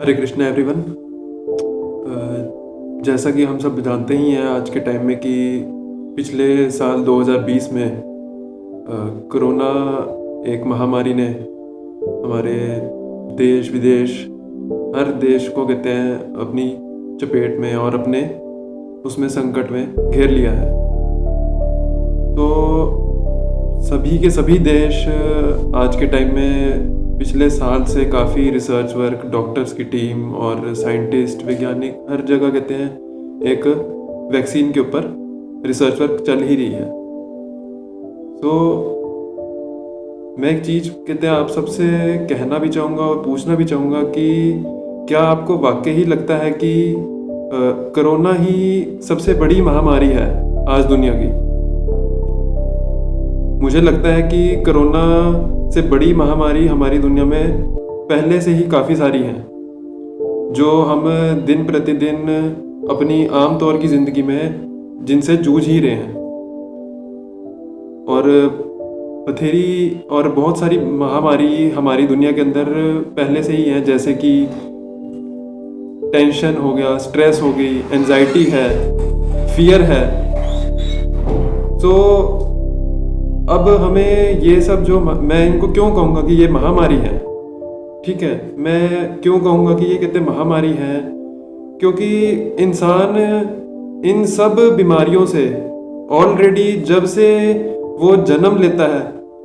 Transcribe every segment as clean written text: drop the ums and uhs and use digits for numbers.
हरे Krishna everyone. जैसा कि हम सब जानते ही हैं आज के टाइम में कि पिछले साल 2020 में कोरोना एक महामारी ने हमारे देश विदेश हर देश को कहते हैं अपनी चपेट में और अपने उसमें संकट में घेर लिया है। तो सभी के सभी देश आज के टाइम में पिछले साल से काफ़ी रिसर्च वर्क, डॉक्टर्स की टीम और साइंटिस्ट, वैज्ञानिक हर जगह कहते हैं एक वैक्सीन के ऊपर रिसर्च वर्क चल ही रही है। तो मैं एक चीज़ कहते हैं आप सबसे कहना भी चाहूँगा और पूछना भी चाहूँगा कि क्या आपको वाकई ही लगता है कि कोरोना ही सबसे बड़ी महामारी है आज दुनिया की? मुझे लगता है कि कोरोना से बड़ी महामारी हमारी दुनिया में पहले से ही काफ़ी सारी हैं, जो हम दिन प्रतिदिन अपनी आम तौर की ज़िंदगी में जिनसे जूझ ही रहे हैं। और बथेरी और बहुत सारी महामारी हमारी दुनिया के अंदर पहले से ही हैं, जैसे कि टेंशन हो गया, स्ट्रेस हो गई, एंजाइटी है, फियर है। तो अब हमें ये सब जो मैं इनको क्यों कहूँगा कि ये महामारी है, ठीक है, मैं क्यों कहूँगा कि ये कहते महामारी है, क्योंकि इंसान इन सब बीमारियों से ऑलरेडी जब से वो जन्म लेता है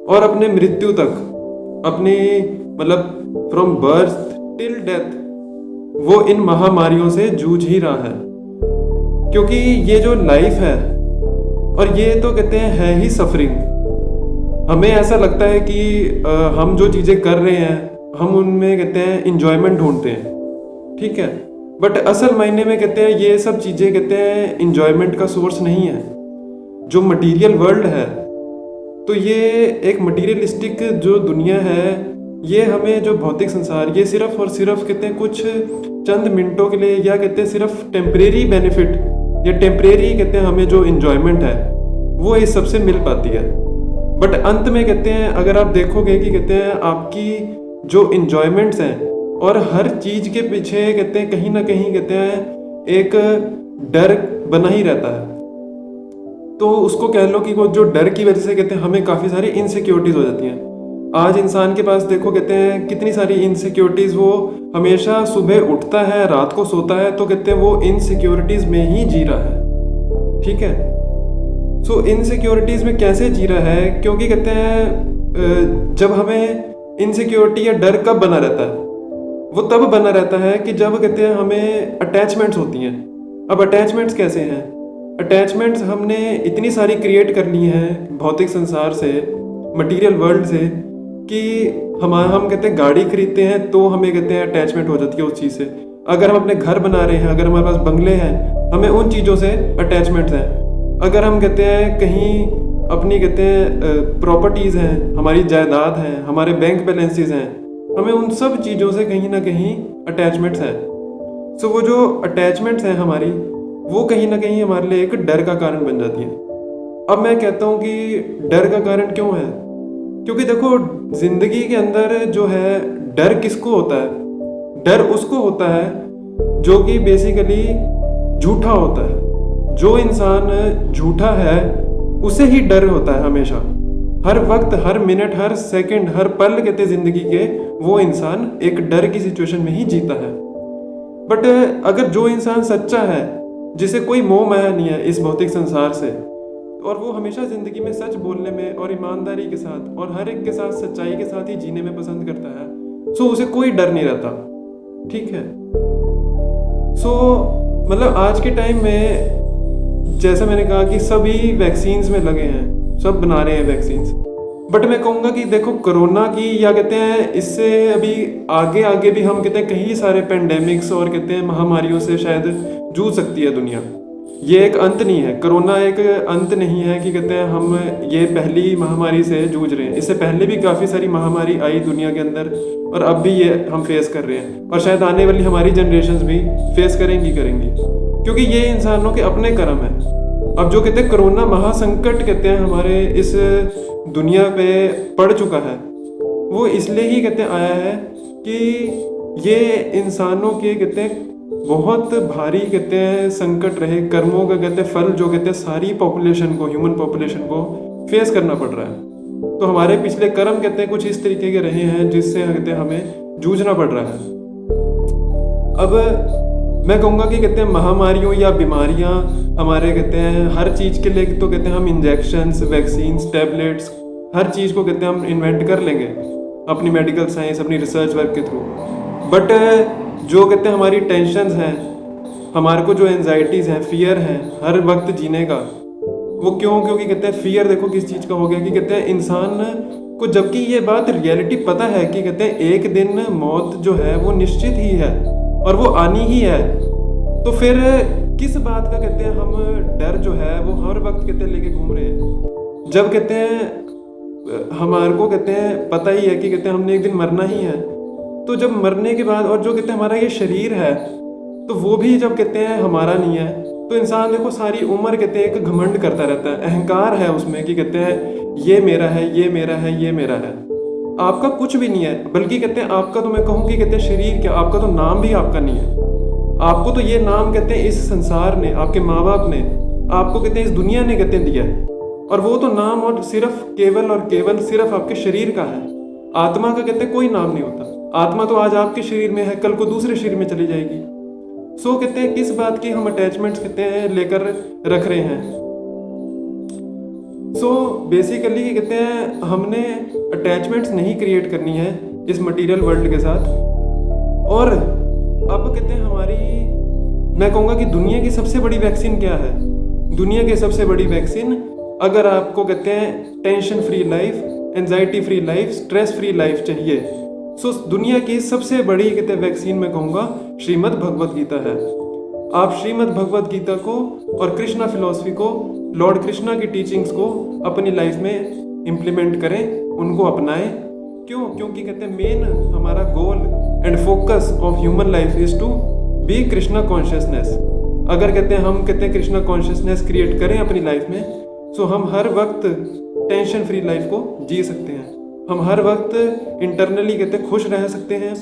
और अपने मृत्यु तक, अपनी मतलब फ्रॉम बर्थ टिल डेथ, वो इन महामारियों से जूझ ही रहा है। क्योंकि ये जो लाइफ है और ये तो कहते हैं है ही सफरिंग। हमें ऐसा लगता है कि हम जो चीज़ें कर रहे हैं हम उनमें कहते हैं इंजॉयमेंट ढूंढते हैं, ठीक है, बट असल मायने में कहते हैं ये सब चीज़ें कहते हैं इंजॉयमेंट का सोर्स नहीं है। जो मटेरियल वर्ल्ड है, तो ये एक मटीरियलिस्टिक जो दुनिया है, ये हमें जो भौतिक संसार, ये सिर्फ और सिर्फ कहते हैं कुछ चंद मिनटों के लिए, या कहते हैं सिर्फ टेम्परेरी बेनिफिट या टेम्परेरी कहते हैं हमें जो इंजॉयमेंट है वो इस सबसे मिल पाती है। बट अंत में कहते हैं अगर आप देखोगे कि कहते हैं आपकी जो इंजॉयमेंट्स हैं और हर चीज़ के पीछे कहते हैं कहीं ना कहीं कहते हैं एक डर बना ही रहता है। तो उसको कह लो कि वो जो डर की वजह से कहते हैं हमें काफ़ी सारी इनसिक्योरिटीज़ हो जाती हैं। आज इंसान के पास देखो कहते हैं कितनी सारी इनसिक्योरिटीज़, वो हमेशा सुबह उठता है, रात को सोता है, तो कहते हैं वो इनसिक्योरिटीज़ में ही जी रहा है, ठीक है। सो इनसिक्योरिटीज़ में कैसे जी रहा है? क्योंकि कहते हैं जब हमें इनसिक्योरिटी या डर कब बना रहता है, वो तब बना रहता है कि जब कहते हैं हमें अटैचमेंट्स होती हैं। अब अटैचमेंट्स कैसे हैं? अटैचमेंट्स हमने इतनी सारी क्रिएट कर ली हैं भौतिक संसार से, मटेरियल वर्ल्ड से, कि हम कहते हैं गाड़ी खरीदते हैं तो हमें कहते हैं अटैचमेंट हो जाती है उस चीज़ से। अगर हम अपने घर बना रहे हैं, अगर हमारे पास बंगले हैं, हमें उन चीज़ों से अटैचमेंट्स हैं। अगर हम कहते हैं कहीं अपनी कहते हैं प्रॉपर्टीज़ हैं, हमारी जायदाद हैं, हमारे बैंक बैलेंसेस हैं, हमें उन सब चीज़ों से कहीं ना कहीं अटैचमेंट्स हैं। सो वो जो अटैचमेंट्स हैं हमारी, वो कहीं ना कहीं हमारे लिए एक डर का कारण बन जाती है। अब मैं कहता हूँ कि डर का कारण क्यों है? क्योंकि देखो जिंदगी के अंदर जो है डर किसको होता है? डर उसको होता है जो कि बेसिकली झूठा होता है। जो इंसान झूठा है उसे ही डर होता है हमेशा, हर वक्त, हर मिनट, हर सेकंड, हर पल कहते जिंदगी के, वो इंसान एक डर की सिचुएशन में ही जीता है। बट अगर जो इंसान सच्चा है, जिसे कोई मोह माया नहीं है इस भौतिक संसार से, और वो हमेशा ज़िंदगी में सच बोलने में और ईमानदारी के साथ और हर एक के साथ सच्चाई के साथ ही जीने में पसंद करता है, सो उसे कोई डर नहीं रहता, ठीक है। सो मतलब आज के टाइम में जैसा मैंने कहा कि सभी वैक्सीन्स में लगे हैं, सब बना रहे हैं वैक्सीन्स। बट मैं कहूँगा कि देखो कोरोना की, या कहते हैं इससे अभी आगे आगे भी हम कहते हैं कई सारे पेंडेमिक्स और कहते हैं महामारियों से शायद जूझ सकती है दुनिया। ये एक अंत नहीं है, कोरोना एक अंत नहीं है कि कहते हैं हम ये पहली महामारी से जूझ रहे हैं। इससे पहले भी काफ़ी सारी महामारी आई दुनिया के अंदर और अब भी ये हम फेस कर रहे हैं, और शायद आने वाली हमारी जनरेशन्स भी फेस करेंगी, क्योंकि ये इंसानों के अपने कर्म है। अब जो कहते हैं कोरोना महासंकट कहते हैं हमारे इस दुनिया पे पड़ चुका है, वो इसलिए ही कहते हैं आया है कि ये इंसानों के कहते हैं बहुत भारी कहते हैं संकट रहे, कर्मों का कहते हैं फल जो कहते हैं सारी पॉपुलेशन को, ह्यूमन पॉपुलेशन को फेस करना पड़ रहा है। तो हमारे पिछले कर्म कहते हैं कुछ इस तरीके के रहे हैं जिससे कहते हैं हमें जूझना पड़ रहा है। अब मैं कहूँगा कि कहते हैं महामारियों या बीमारियाँ हमारे कहते हैं हर चीज़ के लिए तो कहते हैं हम इंजेक्शंस, वैक्सीन्स, टैबलेट्स, हर चीज़ को कहते हैं हम इन्वेंट कर लेंगे अपनी मेडिकल साइंस, अपनी रिसर्च वर्क के थ्रू। बट जो कहते हैं हमारी टेंशन्स हैं, हमारे को जो एनजाइटीज़ हैं, फियर हैं हर वक्त जीने का, वो क्यों? क्योंकि कहते हैं फियर देखो किस चीज़ का हो गया कि कहते हैं इंसान को, जबकि ये बात रियलिटी पता है कि कहते हैं एक दिन मौत जो है वो निश्चित ही है और वो आनी ही है, तो फिर किस बात का कहते हैं हम डर जो है वो हर वक्त कहते हैं लेके घूम रहे हैं, जब कहते हैं हमारे को कहते हैं पता ही है कि कहते हैं हमने एक दिन मरना ही है। तो जब मरने के बाद और जो कहते हैं हमारा ये शरीर है तो वो भी जब कहते हैं हमारा नहीं है, तो इंसान देखो सारी उम्र कहते हैं एक घमंड करता रहता है, अहंकार है उसमें कि कहते हैं ये मेरा है, ये मेरा है, ये मेरा है। आपका कुछ भी नहीं है, बल्कि कहते हैं आपका तो मैं कहूँ कि कहते हैं शरीर क्या, आपका तो नाम भी आपका नहीं है। आपको तो ये नाम कहते हैं इस संसार ने, आपके माँ बाप ने आपको कहते हैं इस दुनिया ने कहते हैं दिया है, और वो तो नाम और सिर्फ केवल और केवल सिर्फ आपके शरीर का है। आत्मा का कहते हैं कोई नाम नहीं होता। आत्मा तो आज आपके शरीर में है, कल को दूसरे शरीर में चली जाएगी। सो कहते हैं किस बात की हम अटैचमेंट्स कहते हैं लेकर रख रहे हैं। सो बेसिकली कहते हैं हमने अटैचमेंट्स नहीं क्रिएट करनी है इस मटेरियल वर्ल्ड के साथ। और अब कहते हैं हमारी, मैं कहूँगा कि दुनिया की सबसे बड़ी वैक्सीन क्या है? दुनिया की सबसे बड़ी वैक्सीन, अगर आपको कहते हैं tension free life, anxiety free life, stress free life चाहिए, सो दुनिया की सबसे बड़ी कहते हैं वैक्सीन मैं कहूँगा श्रीमद् भगवत गीता है। आप श्रीमद् भगवत गीता को और कृष्णा फिलॉसफी को, लॉर्ड कृष्णा की टीचिंग्स को अपनी लाइफ में इम्प्लीमेंट करें, उनको अपनाएं। क्यों? क्योंकि कहते हैं मेन हमारा goal and focus of human life is to be Krishna consciousness. अगर कहते हैं हम कहते हैं कृष्णा कॉन्शियसनेस क्रिएट करें अपनी लाइफ में, सो हम हर वक्त टेंशन फ्री लाइफ को जी सकते हैं। हम हर वक्त इंटरनली कहते हैं खुश रह सकते हैं,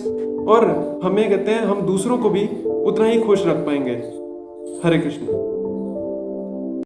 और हमें कहते हैं हम दूसरों को भी उतना ही खुश रख पाएंगे। हरे कृष्ण।